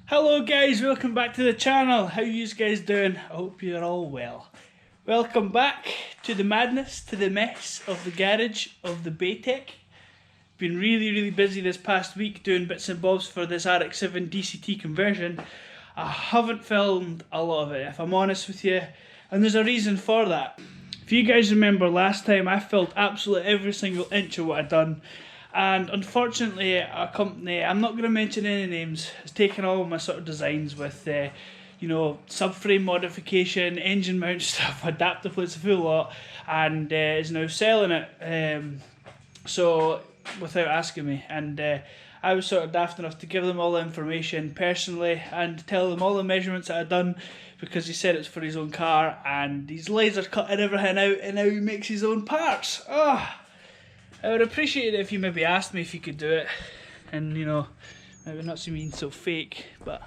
Hello guys, welcome back to the channel. How you guys doing? I hope you're all well. Welcome back to the madness, to the mess of the garage of the BEYTEK. Been really busy this past week doing bits and bobs for this RX7 DCT conversion. I haven't filmed a lot of it, if I'm honest with you, and there's a reason for that. If you guys remember last time, I filmed absolutely every single inch of what I'd done. And unfortunately, a company, I'm not going to mention any names, has taken all my sort of designs with, you know, subframe modification, engine mount stuff, adapter plates, a full lot, and is now selling it. So, without asking me, and I was sort of daft enough to give them all the information personally and tell them all the measurements that I'd done, because he said it's for his own car, and he's laser cutting everything out, and now he makes his own parts. I would appreciate it if you maybe asked me if you could do it, and you know, maybe not seem so fake, but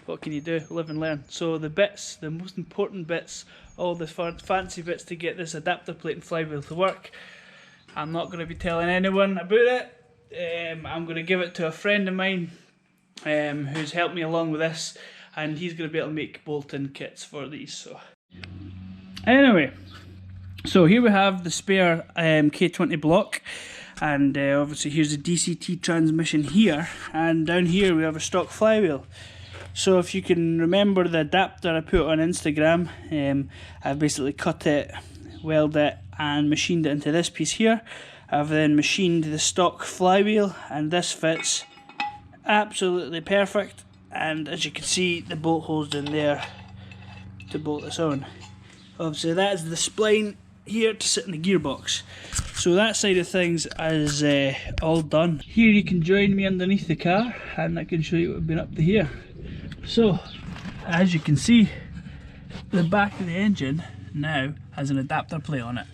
what can you do? Live and learn. So the bits, the most important bits, all the fancy bits to get this adapter plate and flywheel to work, I'm not going to be telling anyone about it. I'm going to give it to a friend of mine who's helped me along with this, and he's going to be able to make bolt-in kits for these. So anyway, so here we have the spare K20 block, and obviously here's the DCT transmission here, and down here we have a stock flywheel. So if you can remember the adapter I put on Instagram, I've basically cut it, welded it and machined it into this piece here. I've then machined the stock flywheel, and this fits absolutely perfect, and as you can see the bolt holes in there to bolt this on. Obviously that is the spline here to sit in the gearbox. So that side of things is all done. Here you can join me underneath the car, and I can show you what we've been up to here. So as you can see, the back of the engine now has an adapter plate on it.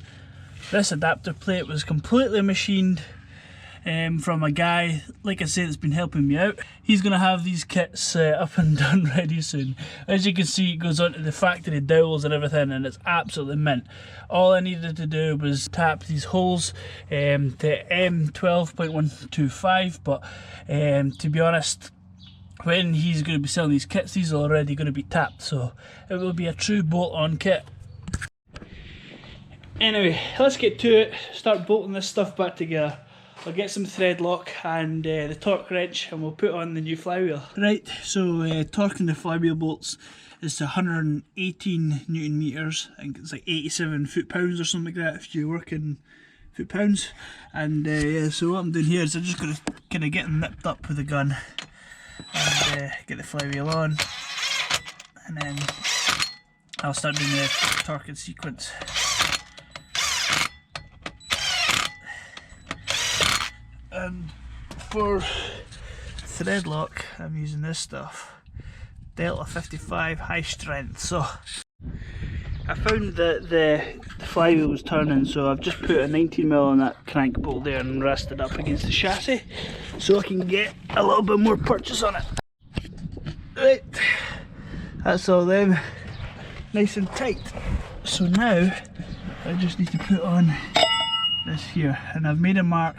This adapter plate was completely machined from a guy, like I said, that's been helping me out. He's going to have these kits up and done ready soon. As you can see, it goes onto the factory dowels and everything, and it's absolutely mint. All I needed to do was tap these holes to M12.125, but to be honest, when he's going to be selling these kits, these are already going to be tapped, so it will be a true bolt-on kit. Anyway, let's get to it, start bolting this stuff back together. I'll get some thread lock and the torque wrench, and we'll put on the new flywheel. Right, so torquing the flywheel bolts is to 118 Newton meters. I think it's like 87 foot-pounds or something like that if you work in foot-pounds. And yeah, so what I'm doing here is I'm just going to kind of get them nipped up with a gun and get the flywheel on, and then I'll start doing the torque in sequence. And for thread lock, I'm using this stuff, Delta 55 high strength. So I found that the flywheel was turning, so I've just put a 19mm on that crank bolt there and rested up against the chassis so I can get a little bit more purchase on it. Right, that's all them, nice and tight. So now I just need to put on this here, and I've made a mark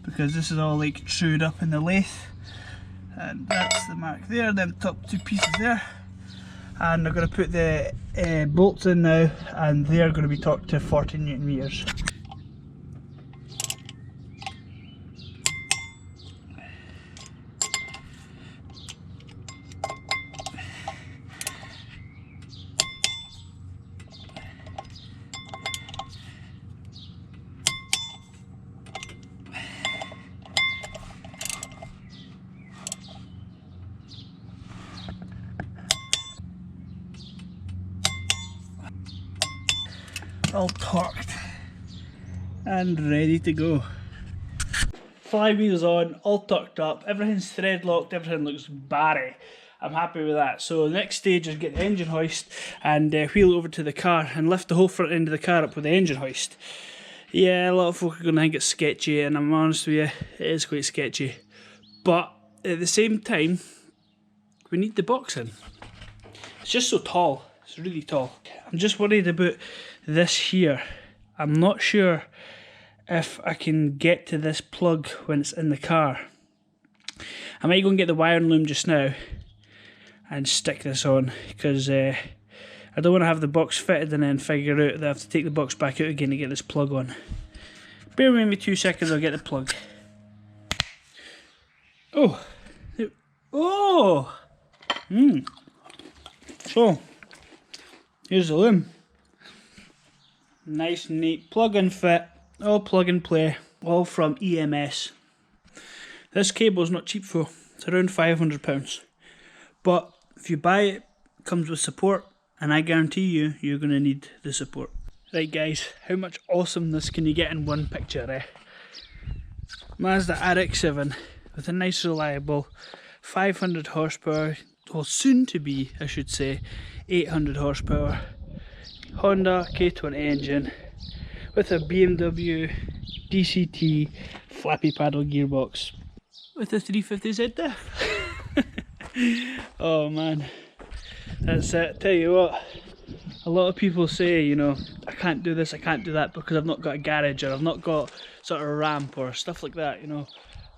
because this is all like trued up in the lathe, and that's the mark there, them top two pieces there. And I'm going to put the bolts in now, and they are going to be torqued to 40 Newton meters. All torqued and ready to go. Flywheel's on, all torqued up, everything's thread locked, everything looks barry. I'm happy with that. So the next stage is get the engine hoist and wheel it over to the car and lift the whole front end of the car up with the engine hoist. Yeah, a lot of folk are going to think it's sketchy, and I'm honest with you, it is quite sketchy. But at the same time, we need the box in. It's just so tall. It's really tall. I'm just worried about this here. I'm not sure if I can get to this plug when it's in the car. I might go and get the wiring loom just now and stick this on, because I don't want to have the box fitted and then figure out that I have to take the box back out again to get this plug on. Bear with me 2 seconds, I'll get the plug. Oh! Oh! So, here's the loom. Nice and neat, plug and fit, all plug and play, all from EMS. This cable's not cheap though, it's around £500. But if you buy it, it comes with support, and I guarantee you, you're going to need the support. Right guys, how much awesomeness can you get in one picture, eh? Mazda RX7 with a nice reliable 500 horsepower, well soon to be, I should say, 800 horsepower Honda K20 engine with a BMW DCT flappy paddle gearbox with a 350Z diff. Oh man, that's it. Tell you what, a lot of people say, you know, I can't do this, I can't do that because I've not got a garage, or I've not got sort of a ramp or stuff like that, you know.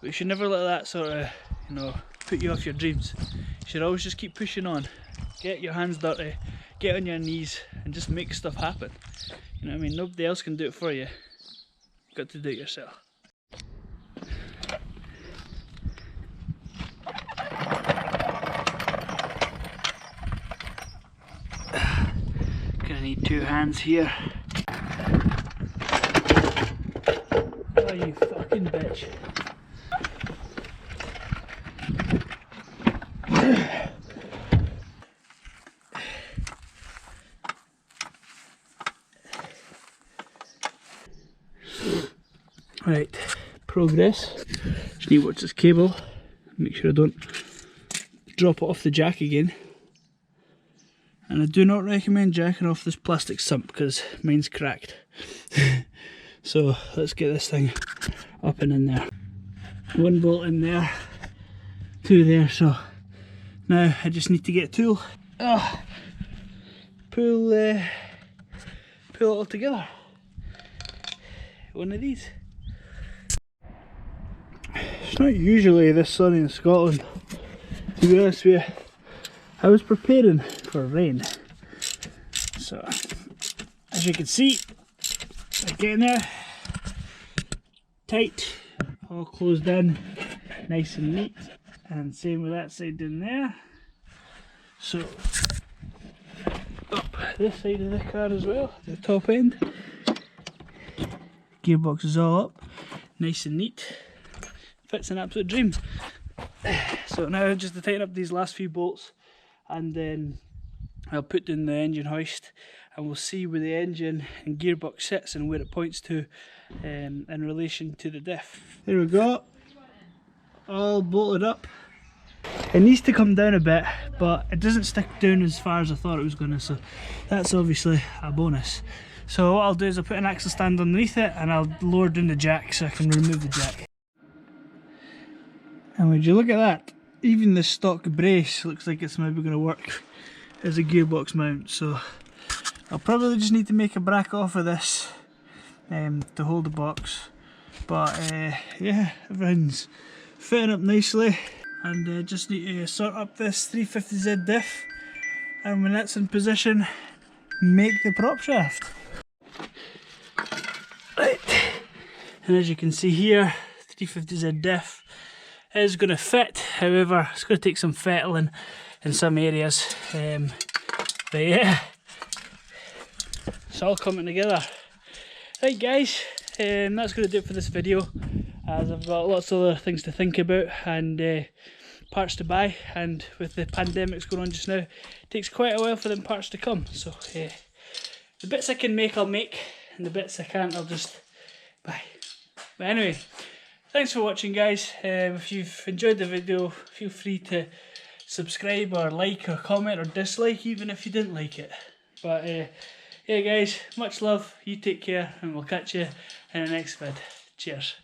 But you should never let that sort of, you know, put you off your dreams. You should always just keep pushing on. Get your hands dirty, get on your knees and just make stuff happen. You know what I mean? Nobody else can do it for you. You've got to do it yourself. Gonna need 2 hands here. Oh, you fucking bitch. Right, progress. Just need to watch this cable, make sure I don't drop it off the jack again. And I do not recommend jacking off this plastic sump because mine's cracked. So let's get this thing up and in there. 1 bolt in there, 2 there, so now I just need to get a tool. Pull it all together. One of these. It's not usually this sunny in Scotland, to be honest with you. I was preparing for rain. So, as you can see, I get in there, tight, all closed in, nice and neat, and same with that side in there. So, up this side of the car as well, the top end. Gearbox is all up, nice and neat. Fits an absolute dream. So now just to tighten up these last few bolts, and then I'll put in the engine hoist, and we'll see where the engine and gearbox sits and where it points to in relation to the diff. There we go, all bolted up. It needs to come down a bit, but it doesn't stick down as far as I thought it was going to, so that's obviously a bonus. So what I'll do is I'll put an axle stand underneath it, and I'll lower down the jack so I can remove the jack. And would you look at that, even the stock brace looks like it's maybe going to work as a gearbox mount. So I'll probably just need to make a bracket off of this to hold the box. But yeah, everything's fitting up nicely, and just need to sort up this 350Z diff, and when that's in position, make the prop shaft. Right, and as you can see here, 350Z diff is going to fit. However, it's going to take some fettling in some areas, but yeah, it's all coming together. Right guys, that's going to do it for this video, as I've got lots of other things to think about and parts to buy, and with the pandemics going on just now, it takes quite a while for them parts to come. So the bits I can make, I'll make, and the bits I can't, I'll just buy. But anyway, thanks for watching guys. If you've enjoyed the video, feel free to subscribe or like or comment or dislike, even if you didn't like it. But yeah guys, much love, you take care, and we'll catch you in the next vid. Cheers.